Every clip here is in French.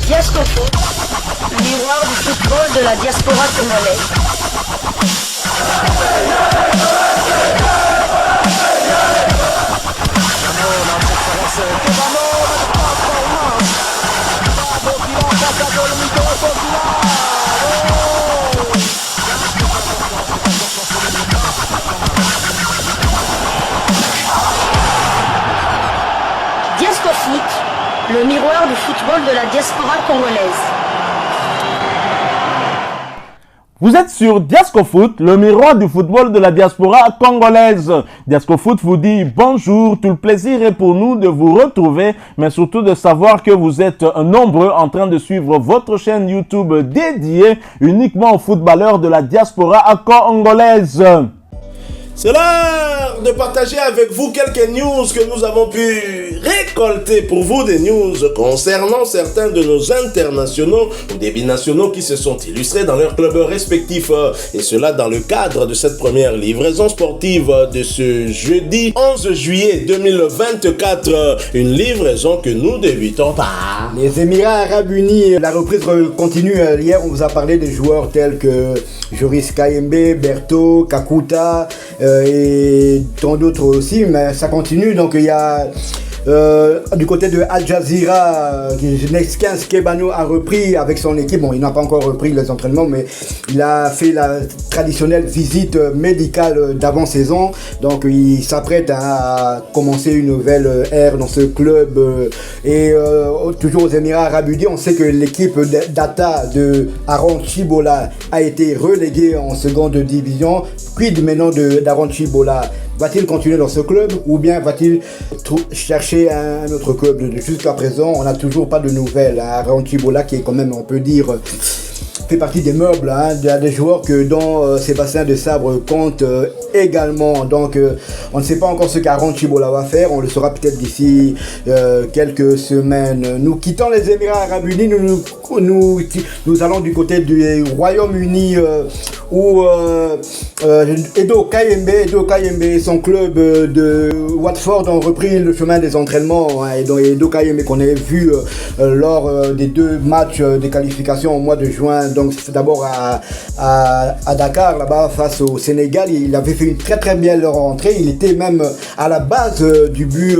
Diasco Foot, miroir du football de la diaspora congolaise. Diasco Foot, le miroir du football de la diaspora congolaise. Vous êtes sur Diasco Foot, le miroir du football de la diaspora congolaise. Diasco Foot vous dit bonjour, tout le plaisir est pour nous de vous retrouver, mais surtout de savoir que vous êtes nombreux en train de suivre votre chaîne YouTube dédiée uniquement aux footballeurs de la diaspora congolaise. C'est l'heure de partager avec vous quelques news que nous avons pu récolter pour vous, des news concernant certains de nos internationaux ou des binationaux qui se sont illustrés dans leurs clubs respectifs, et cela dans le cadre de cette première livraison sportive de ce jeudi 11 juillet 2024, une livraison que nous débutons par les Émirats Arabes Unis. La reprise continue. Hier on vous a parlé des joueurs tels que Joris Kayembe, Berto, Kakuta, et tant d'autres aussi, mais ça continue. Donc il y a du côté de Al Jazeera, Next 15 Kebano a repris avec son équipe. Bon, il n'a pas encore repris les entraînements, mais il a fait la traditionnelle visite médicale d'avant-saison. Donc il s'apprête à commencer une nouvelle ère dans ce club. Et toujours aux Émirats Arabes Unis, on sait que l'équipe d'Ata de Aaron Chibola a été reléguée en seconde division. Quid maintenant d'Aaron Chibola? Va-t-il continuer dans ce club ou bien va-t-il chercher un autre club? Jusqu'à présent, on n'a toujours pas de nouvelles. Aaron Chibola, qui est quand même, on peut dire, fait partie des meubles, des joueurs que dont Sébastien de Sabre compte également. Donc on ne sait pas encore ce qu'Aaron Chibola va faire. On le saura peut-être d'ici quelques semaines. Nous quittons les Émirats Arabes Unis. Nous allons du côté du Royaume-Uni où Edo Kayembe et son club de Watford ont repris le chemin des entraînements. Et donc Edo Kayembe qu'on a vu lors des deux matchs des qualifications au mois de juin. Donc d'abord à Dakar, là-bas face au Sénégal, il avait fait une très très belle rentrée. Il était même à la base du but,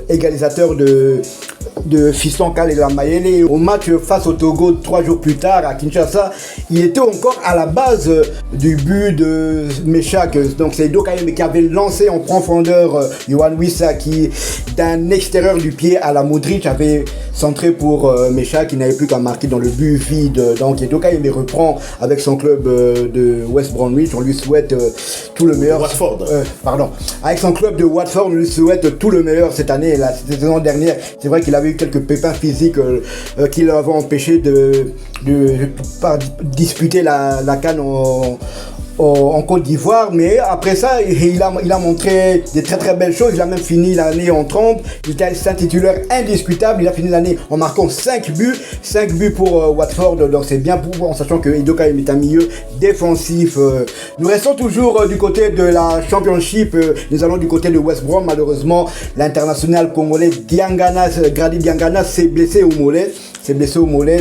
égalisateur de Fiston Kalela Mayele. Au match face au Togo 3 jours plus tard à Kinshasa, il était encore à la base du but de Meshak. Donc c'est Edo Kayembe qui avait lancé en profondeur Yohan Wissa, qui d'un extérieur du pied à la Modric avait centré pour Meshak, qui n'avait plus qu'à marquer dans le but vide. Donc Edo Kayembe reprend avec son club de West Bromwich. On lui souhaite tout le meilleur. Watford. Avec son club de Watford, on lui souhaite tout le meilleur cette année. La saison dernière, c'est vrai qu'il avait eu quelques pépins physiques qui l'avaient empêché de disputer la CAN en Côte d'Ivoire, mais après ça il a montré des très très belles choses. Il a même fini l'année en trompe. Il était un titulaire indiscutable. Il a fini l'année en marquant 5 buts pour Watford. Donc c'est bien pour, en sachant que Edo Kayembe est un milieu défensif. Nous restons toujours du côté de la Championship. Nous allons du côté de West Brom. Malheureusement, l'international congolais Grady Diangana s'est blessé au mollet.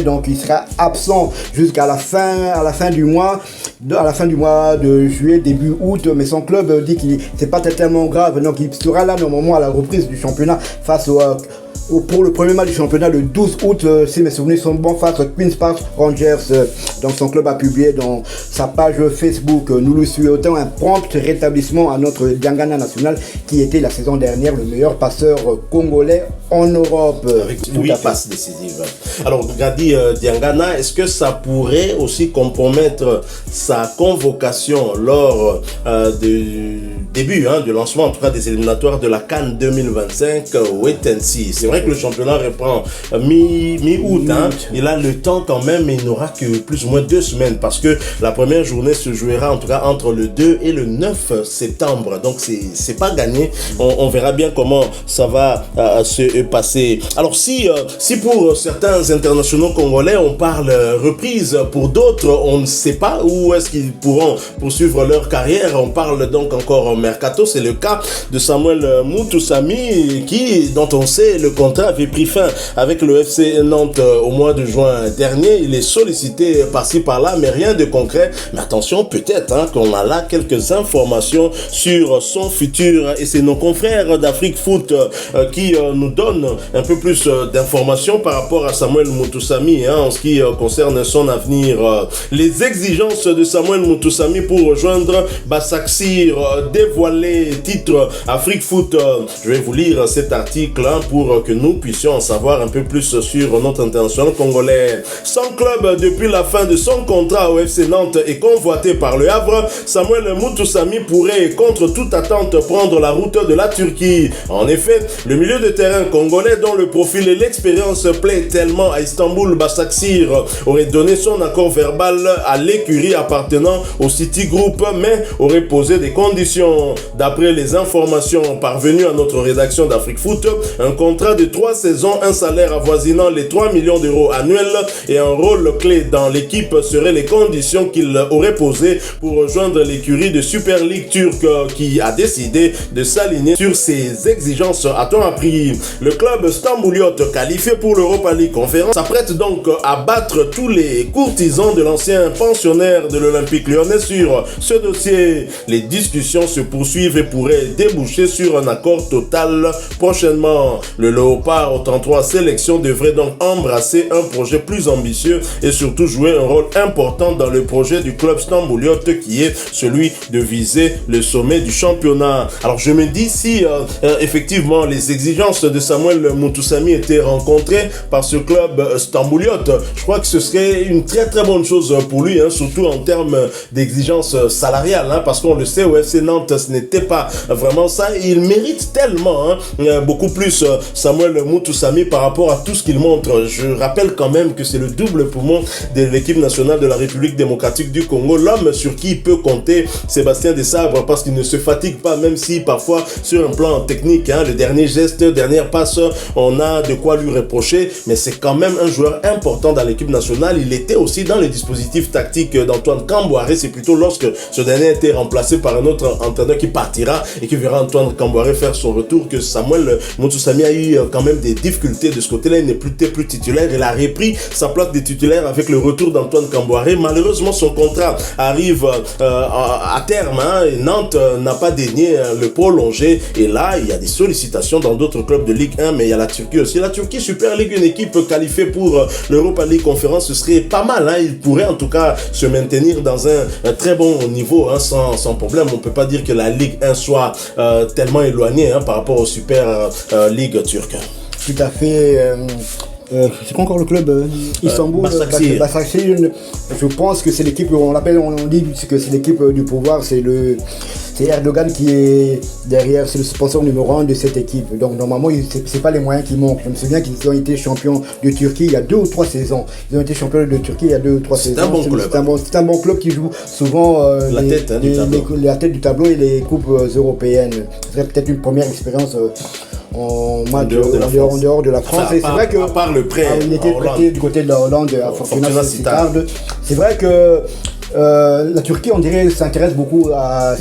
Donc il sera absent jusqu'à la fin du mois de juillet, début août, mais son club dit qu'il c'est pas tellement grave, donc il sera là normalement à la reprise du championnat face pour le premier match du championnat le 12 août, si mes souvenirs sont bons, face aux Queen's Park Rangers. Donc son club a publié dans sa page Facebook. Nous lui souhaitons un prompt rétablissement à notre Diangana national, qui était la saison dernière le meilleur passeur congolais en Europe. Avec 8 passes décisives. Alors Grady Diangana, est-ce que ça pourrait aussi compromettre sa convocation lors du début, du lancement en tout cas des éliminatoires de la CAN 2025 wait and see? C'est vrai que le championnat reprend mi-août. Il a le temps quand même, mais il n'aura que plus ou moins 2 semaines, parce que la première journée se jouera en tout cas entre le 2 et le 9 septembre. Donc c'est pas gagné. On verra bien comment ça va se passer. Alors si pour certains internationaux congolais on parle reprise, pour d'autres on ne sait pas où est-ce qu'ils pourront poursuivre leur carrière. On parle donc encore mercato. C'est le cas de Samuel Mutusami, dont on sait le contrat avait pris fin avec le FC Nantes au mois de juin dernier. Il est sollicité par-ci par-là, mais rien de concret. Mais attention, peut-être qu'on a là quelques informations sur son futur. Et c'est nos confrères d'Afrique Foot qui nous donnent un peu plus d'informations par rapport à Samuel Moutoussamy en ce qui concerne son avenir. Les exigences de Samuel Moutoussamy pour rejoindre Basaksehir dévoilées, titre Afrique Foot. Je vais vous lire cet article pour que nous puissions en savoir un peu plus sur notre international congolais. Sans club depuis la fin de son contrat au FC Nantes et convoité par le Havre, Samuel Moutoussamy pourrait contre toute attente prendre la route de la Turquie. En effet, le milieu de terrain congolais dont le profil et l'expérience plaît tellement à Istanbul Basaksehir aurait donné son accord verbal à l'écurie appartenant au City Group, mais aurait posé des conditions. D'après les informations parvenues à notre rédaction d'Afrique Foot, un contrat de 3 saisons, un salaire avoisinant les 3 millions d'euros annuels et un rôle clé dans l'équipe seraient les conditions qu'il aurait posées pour rejoindre l'écurie de Super League turque qui a décidé de s'aligner sur ses exigences, a-t-on appris. Le club stambouliote qualifié pour l'Europa League Conférence s'apprête donc à battre tous les courtisans de l'ancien pensionnaire de l'Olympique lyonnais sur ce dossier. Les discussions se poursuivent et pourraient déboucher sur un accord total prochainement. Le Léopard aux 33 sélections devrait donc embrasser un projet plus ambitieux et surtout jouer un rôle important dans le projet du club stambouliote qui est celui de viser le sommet du championnat. Alors je me dis si effectivement les exigences de Samuel Moutoussamy étaient rencontrées par ce club stambouliote, je crois que ce serait une très très bonne chose pour lui, surtout en termes d'exigences salariales, parce qu'on le sait, au FC Nantes ce n'était pas vraiment ça et il mérite tellement beaucoup plus Samuel Moutoussamy par rapport à tout ce qu'il montre. Je rappelle quand même que c'est le double poumon de l'équipe nationale de la République démocratique du Congo, l'homme sur qui peut compter Sébastien Desabre parce qu'il ne se fatigue pas, même si parfois sur un plan technique, le dernier geste, dernière passe, on a de quoi lui reprocher, mais c'est quand même un joueur important dans l'équipe nationale. Il était aussi dans les dispositifs tactiques d'Antoine Camboiré. C'est plutôt lorsque ce dernier a été remplacé par un autre entraîneur qui partira et qui verra Antoine Camboiré faire son retour que Samuel Moutoussamy a eu quand même des difficultés de ce côté-là. Il n'était plus titulaire. Il a repris sa place de titulaire avec le retour d'Antoine Camboiré. Malheureusement, son contrat arrive à terme et Nantes n'a pas daigné le prolonger. Et là, il y a des sollicitations dans d'autres clubs de Ligue 1, mais il y a la Turquie aussi. La Turquie Super League, une équipe qualifiée pour l'Europa League Conférence, ce serait pas mal. Il pourrait en tout cas se maintenir dans un très bon niveau sans problème. On peut pas dire que la Ligue 1 soit tellement éloignée par rapport au Super League turque. Tout à fait. C'est quoi encore le club Istanbul Basaksehir. Je pense que c'est l'équipe, on dit que c'est l'équipe du pouvoir, c'est Erdogan qui est derrière, c'est le sponsor numéro 1 de cette équipe. Donc normalement, c'est pas les moyens qui manquent. Je me souviens qu'ils ont été champions de Turquie il y a 2 ou 3 saisons. Ils ont été champions de Turquie il y a 2 ou 3 saisons. C'est un bon club. C'est un bon club qui joue souvent la tête du tableau et les coupes européennes. C'est peut-être une première expérience en dehors de la France. Enfin, c'est vrai que à part le prêt, il était prêté du côté de la Hollande à Fortuna Sittard. C'est vrai que la Turquie, on dirait, s'intéresse beaucoup à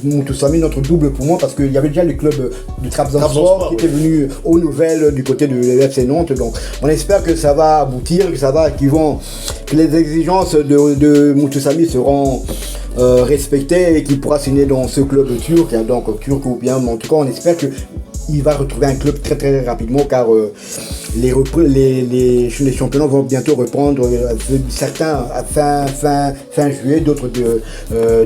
Moutoussamy, notre double poumon, parce qu'il y avait déjà le club de Trabzonspor qui était venu aux nouvelles du côté de l'FC Nantes. Donc, on espère que ça va aboutir, que les exigences de Moutoussamy seront respectées et qu'il pourra signer dans ce club turc, donc turc ou bien, mais en tout cas, on espère qu'il va retrouver un club très très rapidement, car les championnats vont bientôt reprendre, certains à fin juillet, d'autres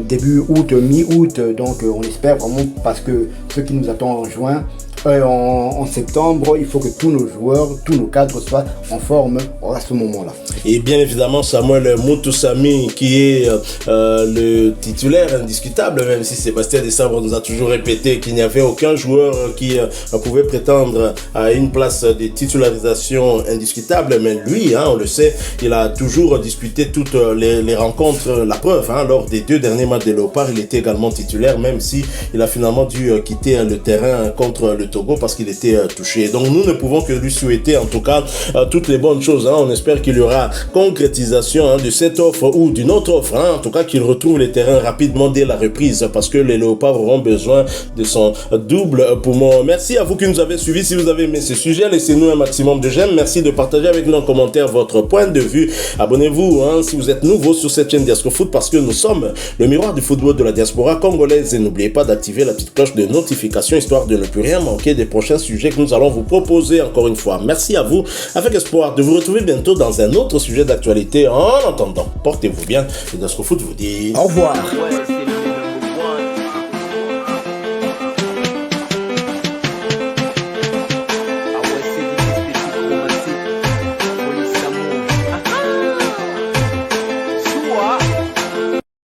début août, mi-août. Donc on espère vraiment, parce que ce qui nous attend en juin, en septembre, il faut que tous nos joueurs, tous nos cadres soient en forme à ce moment-là. Et bien évidemment, Samuel Moutoussamy qui est le titulaire indiscutable, même si Sébastien Desabre nous a toujours répété qu'il n'y avait aucun joueur qui pouvait prétendre à une place de titularisation indiscutable. Mais lui, on le sait, il a toujours disputé toutes les rencontres. La preuve, lors des 2 derniers matchs de Léopard, il était également titulaire, même si il a finalement dû quitter le terrain contre le Togo parce qu'il était touché. Donc nous ne pouvons que lui souhaiter en tout cas toutes les bonnes choses. Hein. On espère qu'il y aura concrétisation de cette offre ou d'une autre offre. Hein. En tout cas qu'il retrouve les terrains rapidement dès la reprise parce que les Léopards auront besoin de son double poumon. Merci à vous qui nous avez suivis. Si vous avez aimé ce sujet, laissez-nous un maximum de j'aime. Merci de partager avec nous en commentaire votre point de vue. Abonnez-vous si vous êtes nouveau sur cette chaîne Diasco Foot parce que nous sommes le miroir du football de la diaspora congolaise et n'oubliez pas d'activer la petite cloche de notification histoire de ne plus rien manquer des prochains sujets que nous allons vous proposer encore une fois. Merci à vous avec espoir de vous retrouver bientôt dans un autre sujet d'actualité. En attendant, portez-vous bien et Diasco Foot vous dit au revoir.